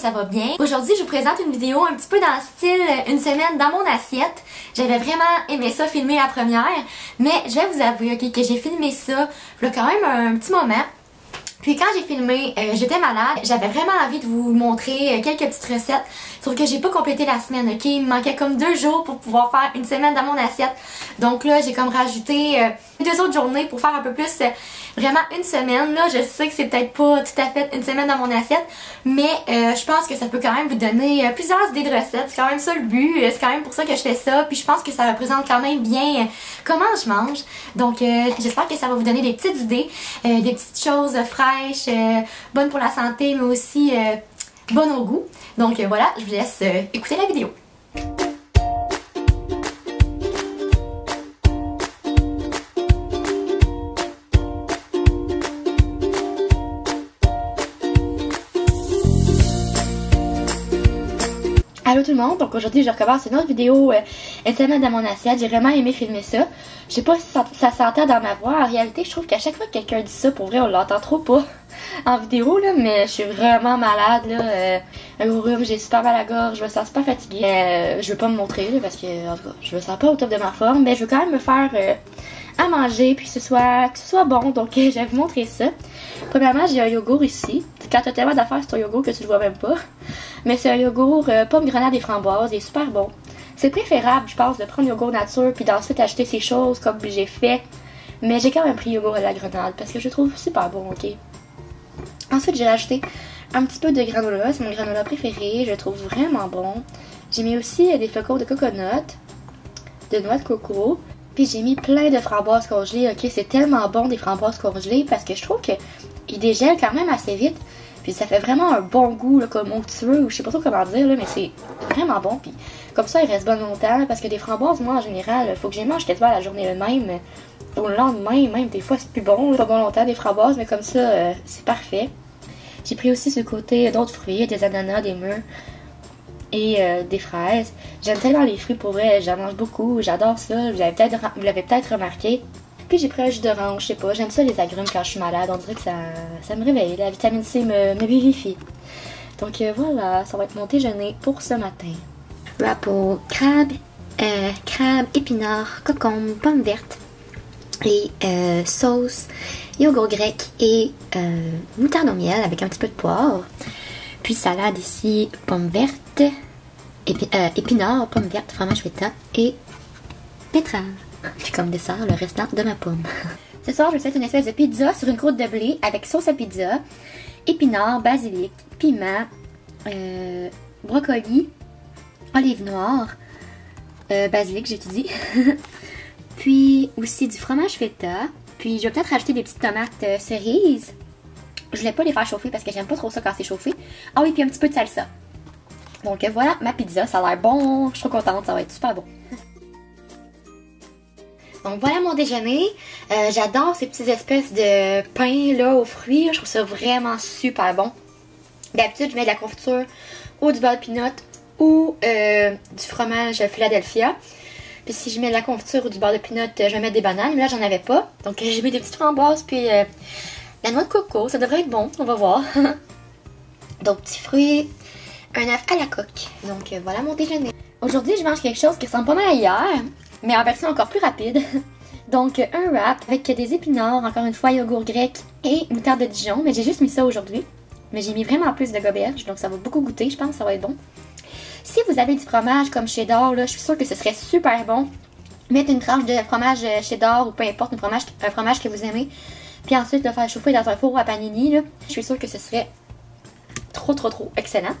ça va bien. Aujourd'hui, je vous présente une vidéo un petit peu dans le style une semaine dans mon assiette. J'avais vraiment aimé ça filmer la première, mais je vais vous avouer que j'ai filmé ça il y a quand même un petit moment. Puis quand j'ai filmé, j'étais malade, j'avais vraiment envie de vous montrer quelques petites recettes, sauf que j'ai pas complété la semaine, ok? Il me manquait comme 2 jours pour pouvoir faire une semaine dans mon assiette. Donc là, j'ai comme rajouté 2 autres journées pour faire un peu plus, vraiment une semaine. Là, je sais que c'est peut-être pas tout à fait une semaine dans mon assiette, mais je pense que ça peut quand même vous donner plusieurs idées de recettes. C'est quand même ça le but, c'est quand même pour ça que je fais ça. Puis je pense que ça représente quand même bien comment je mange. Donc j'espère que ça va vous donner des petites idées, des petites choses fraîches, bonnes pour la santé, mais aussi bonnes au goût. Donc voilà, je vous laisse écouter la vidéo. Allô tout le monde, donc aujourd'hui je recommence une autre vidéo une semaine dans mon assiette. J'ai vraiment aimé filmer ça. Je sais pas si ça s'entend dans ma voix. En réalité, je trouve qu'à chaque fois que quelqu'un dit ça, pour vrai, on l'entend trop pas en vidéo là, mais je suis vraiment malade là. Un gros rhume, j'ai super mal à la gorge, je me sens super fatiguée. Je veux pas me montrer là, parce que en tout cas, je me sens pas au top de ma forme, mais je veux quand même me faire à manger puis que ce soit bon. Donc je vais vous montrer ça. Premièrement, j'ai un yogourt ici. Quand tu as tellement d'affaires sur ton yogourt que tu le vois même pas. Mais c'est un yogourt pomme, grenade et framboise. Il est super bon. C'est préférable, je pense, de prendre le yogourt nature puis d'ensuite acheter ces choses comme j'ai fait. Mais j'ai quand même pris yogourt à la grenade parce que je le trouve super bon, ok? Ensuite, j'ai rajouté un petit peu de granola. C'est mon granola préféré. Je le trouve vraiment bon. J'ai mis aussi des flocons de coconut, de noix de coco. Puis j'ai mis plein de framboises congelées. Ok, c'est tellement bon des framboises congelées parce que je trouve qu'ils dégèlent quand même assez vite. Puis ça fait vraiment un bon goût, là, comme onctueux, ou je sais pas trop comment dire, là, mais c'est vraiment bon. Puis comme ça, il reste bon longtemps. Parce que des framboises, moi en général, il faut que je les mange quasiment la journée même. Au lendemain, même des fois, c'est plus bon. Pas bon longtemps des framboises, mais comme ça, c'est parfait. J'ai pris aussi ce côté d'autres fruits, des ananas, des mûres et des fraises. J'aime tellement les fruits, pour vrai, j'en mange beaucoup, j'adore ça, vous l'avez peut-être remarqué. Puis j'ai pris un jus d'orange, je sais pas, j'aime ça les agrumes quand je suis malade, on dirait que ça me réveille, la vitamine C me vivifie. Donc voilà, ça va être mon déjeuner pour ce matin. Wrapple, crabe, épinards, concombre, pommes vertes et sauce, yogourt grec et moutarde au miel avec un petit peu de poivre. Puis salade ici, pommes vertes, épinards, pommes vertes, fromage feta et betterave. Puis comme dessert, le restant de ma pomme. Ce soir, je vais faire une espèce de pizza sur une croûte de blé avec sauce à pizza, épinards, basilic, piment, brocoli, olive noire, basilic, j'ai tout dit. Puis aussi du fromage feta. Puis je vais peut-être rajouter des petites tomates cerises. Je voulais pas les faire chauffer parce que j'aime pas trop ça quand c'est chauffé. Ah oui, puis un petit peu de salsa. Donc voilà ma pizza, ça a l'air bon. Je suis trop contente, ça va être super bon. Donc voilà mon déjeuner. J'adore ces petites espèces de pain là aux fruits. Je trouve ça vraiment super bon. D'habitude, je mets de la confiture ou du beurre de peanut ou du fromage Philadelphia. Puis si je mets de la confiture ou du beurre de peanut, je vais mettre des bananes. Mais là, j'en avais pas. Donc j'ai mis des petites framboises puis la noix de coco. Ça devrait être bon. On va voir. Donc petits fruits, un œuf à la coque. Donc voilà mon déjeuner. Aujourd'hui, je mange quelque chose qui ressemble pas mal à hier, mais en version encore plus rapide. Donc un wrap avec des épinards, encore une fois yogourt grec et moutarde de Dijon. Mais j'ai juste mis ça aujourd'hui. Mais j'ai mis vraiment plus de goberge, donc ça va beaucoup goûter, je pense que ça va être bon. Si vous avez du fromage comme cheddar, là, je suis sûre que ce serait super bon. Mettez une tranche de fromage cheddar ou peu importe, un fromage que vous aimez. Puis ensuite le faire chauffer dans un four à panini. Là. Je suis sûre que ce serait trop excellent.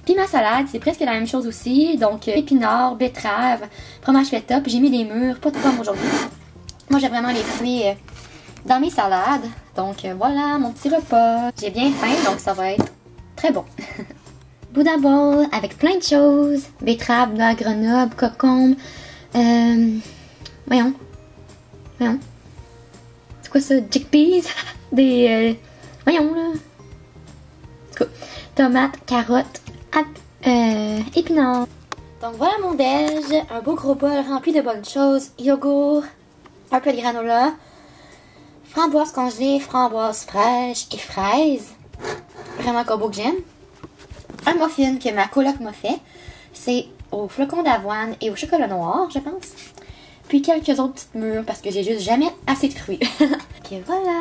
Puis ma salade, c'est presque la même chose aussi. Donc épinards, betterave, fromage feta. Puis j'ai mis des mûres, pas de pommes aujourd'hui. Moi j'ai vraiment les fruits dans mes salades. Donc voilà mon petit repas. J'ai bien faim donc ça va être très bon. Buddha bowl avec plein de choses. Betterave, noix, Grenoble, concombre. Voyons. C'est quoi ça? Chickpeas? Voyons là. En tout cas, tomates, carottes, épinards. Donc voilà mon déj. Un beau gros bol rempli de bonnes choses. Yogourt, un peu de granola, framboises congelées, framboises fraîches et fraises. Vraiment un combo que j'aime. un muffin que ma coloc m'a fait. C'est au flocon d'avoine et au chocolat noir, je pense. Puis quelques autres petites mûres parce que j'ai juste jamais assez de fruits. Ok, voilà!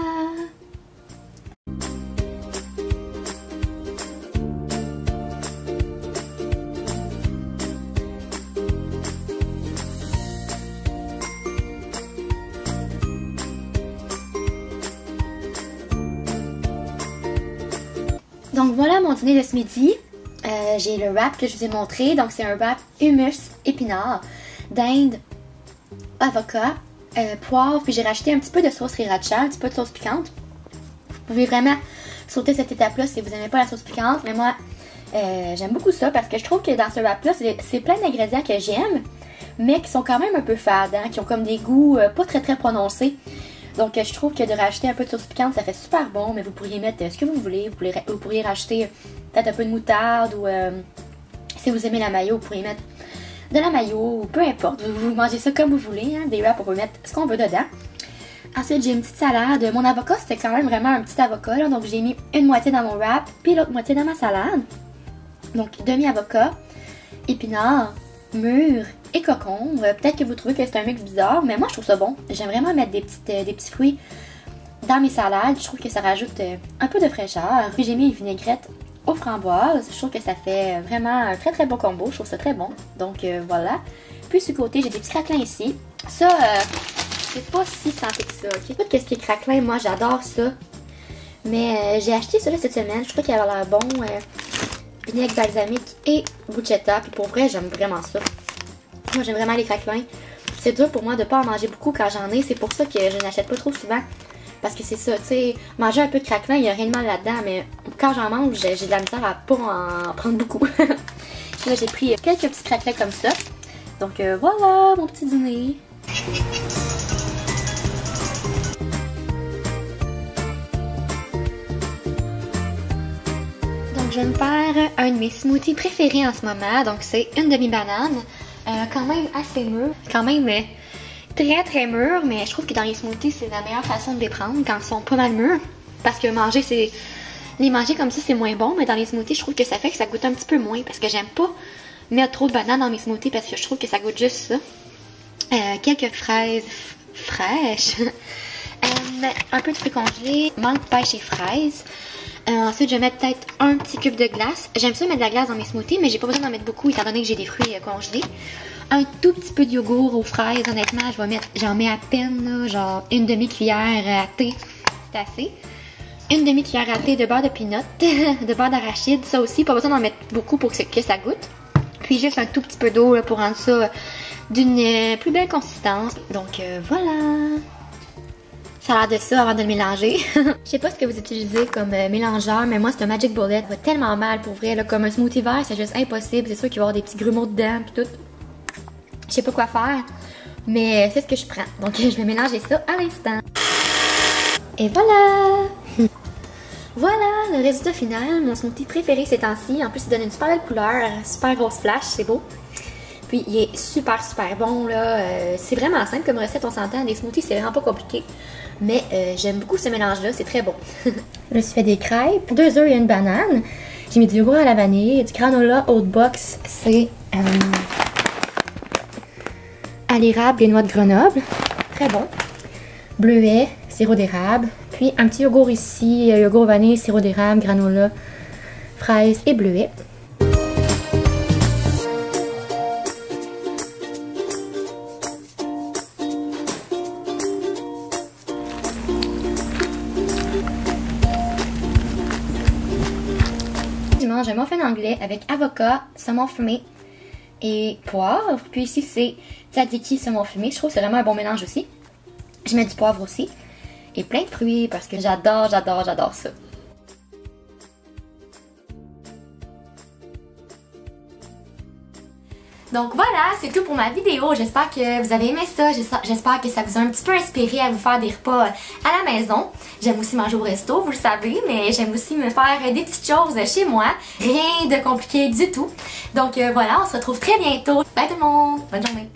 Donc voilà mon dîner de ce midi. J'ai le wrap que je vous ai montré. Donc c'est un wrap hummus épinards, dinde, avocat, poivre. Puis j'ai rajouté un petit peu de sauce sriracha, un petit peu de sauce piquante. Vous pouvez vraiment sauter cette étape-là si vous n'aimez pas la sauce piquante. Mais moi, j'aime beaucoup ça parce que je trouve que dans ce wrap-là, c'est plein d'ingrédients que j'aime, mais qui sont quand même un peu fades, hein, qui ont comme des goûts pas très prononcés. Donc je trouve que de rajouter un peu de sauce piquante, ça fait super bon, mais vous pourriez mettre ce que vous voulez. Vous pourriez rajouter peut-être un peu de moutarde ou si vous aimez la mayo, vous pourriez mettre de la mayo ou peu importe. Vous mangez ça comme vous voulez, hein, des wraps, on peut mettre ce qu'on veut dedans. Ensuite, j'ai une petite salade. Mon avocat, c'était quand même vraiment un petit avocat, là, donc j'ai mis une moitié dans mon wrap, puis l'autre moitié dans ma salade. Donc demi-avocat, épinards, mûres et concombre. Peut-être que vous trouvez que c'est un mix bizarre, mais moi je trouve ça bon. J'aime vraiment mettre des petits fruits dans mes salades. Je trouve que ça rajoute un peu de fraîcheur. Puis j'ai mis une vinaigrette aux framboises. Je trouve que ça fait vraiment un très bon combo. Je trouve ça très bon. Donc voilà. Puis sur le côté, j'ai des petits craquelins ici. Ça, c'est pas si santé que ça. Okay? Tout ce qui est craquelin, moi j'adore ça. Mais j'ai acheté ça là cette semaine. Je trouve qu'il avait l'air bon. Vinaigre balsamique et bruschetta. Puis pour vrai, j'aime vraiment ça. Moi, j'aime vraiment les craquelins. C'est dur pour moi de pas en manger beaucoup quand j'en ai. C'est pour ça que je n'achète pas trop souvent. Parce que c'est ça, tu sais, manger un peu de craquelin, il n'y a rien de mal là-dedans. Mais quand j'en mange, j'ai de la misère à pas en prendre beaucoup. Là, j'ai pris quelques petits craquelins comme ça. Donc voilà, mon petit dîner. Je vais me faire un de mes smoothies préférés en ce moment. Donc c'est une demi-banane. Quand même assez mûre. Quand même très mûre. Mais je trouve que dans les smoothies, c'est la meilleure façon de les prendre quand ils sont pas mal mûrs. Parce que les manger comme ça, c'est moins bon. Mais dans les smoothies, je trouve que ça fait que ça goûte un petit peu moins. Parce que j'aime pas mettre trop de bananes dans mes smoothies. Parce que je trouve que ça goûte juste ça. Quelques fraises fraîches. Un peu de fruits congelés. Menthe, pêche et fraises. Ensuite, je vais mettre peut-être un petit cube de glace. J'aime ça mettre de la glace dans mes smoothies, mais j'ai pas besoin d'en mettre beaucoup étant donné que j'ai des fruits congelés. Un tout petit peu de yogourt aux fraises, honnêtement, j'en mets à peine, là, genre une demi-cuillère à thé, c'est assez. Une demi-cuillère à thé de beurre de peanut, de beurre d'arachide, ça aussi, pas besoin d'en mettre beaucoup pour que ça goûte. Puis juste un tout petit peu d'eau pour rendre ça d'une plus belle consistance. Donc voilà. Ça a l'air de ça avant de le mélanger. Je sais pas ce que vous utilisez comme mélangeur, mais moi c'est un Magic Bullet. Ça va tellement mal pour vrai. Là, comme un smoothie vert, c'est juste impossible. C'est sûr qu'il va y avoir des petits grumeaux dedans pis tout. Je sais pas quoi faire, mais c'est ce que je prends. Donc je vais mélanger ça à l'instant. Et voilà! Voilà le résultat final. Mon smoothie préféré ces temps-ci. En plus il donne une super belle couleur, super grosse flash, c'est beau. Puis il est super bon là. C'est vraiment simple comme recette, on s'entend. Les smoothies c'est vraiment pas compliqué. Mais j'aime beaucoup ce mélange-là, c'est très bon. Je me suis fait des crêpes, 2 œufs et une banane. J'ai mis du yogourt à la vanille, du granola Oat Box, c'est à l'érable et noix de Grenoble. Très bon. Bleuet, sirop d'érable. Puis un petit yogourt ici, yogourt vanille, sirop d'érable, granola, fraises et bleuet. Je mange un muffin anglais avec avocat, saumon fumé et poivre. Puis ici, c'est tzatziki saumon fumé. Je trouve que c'est vraiment un bon mélange aussi. Je mets du poivre aussi. Et plein de fruits parce que j'adore ça. Donc voilà, c'est tout pour ma vidéo. J'espère que vous avez aimé ça. J'espère que ça vous a un petit peu inspiré à vous faire des repas à la maison. J'aime aussi manger au resto, vous le savez, mais j'aime aussi me faire des petites choses chez moi. Rien de compliqué du tout. Donc voilà, on se retrouve très bientôt. Bye tout le monde! Bonne journée!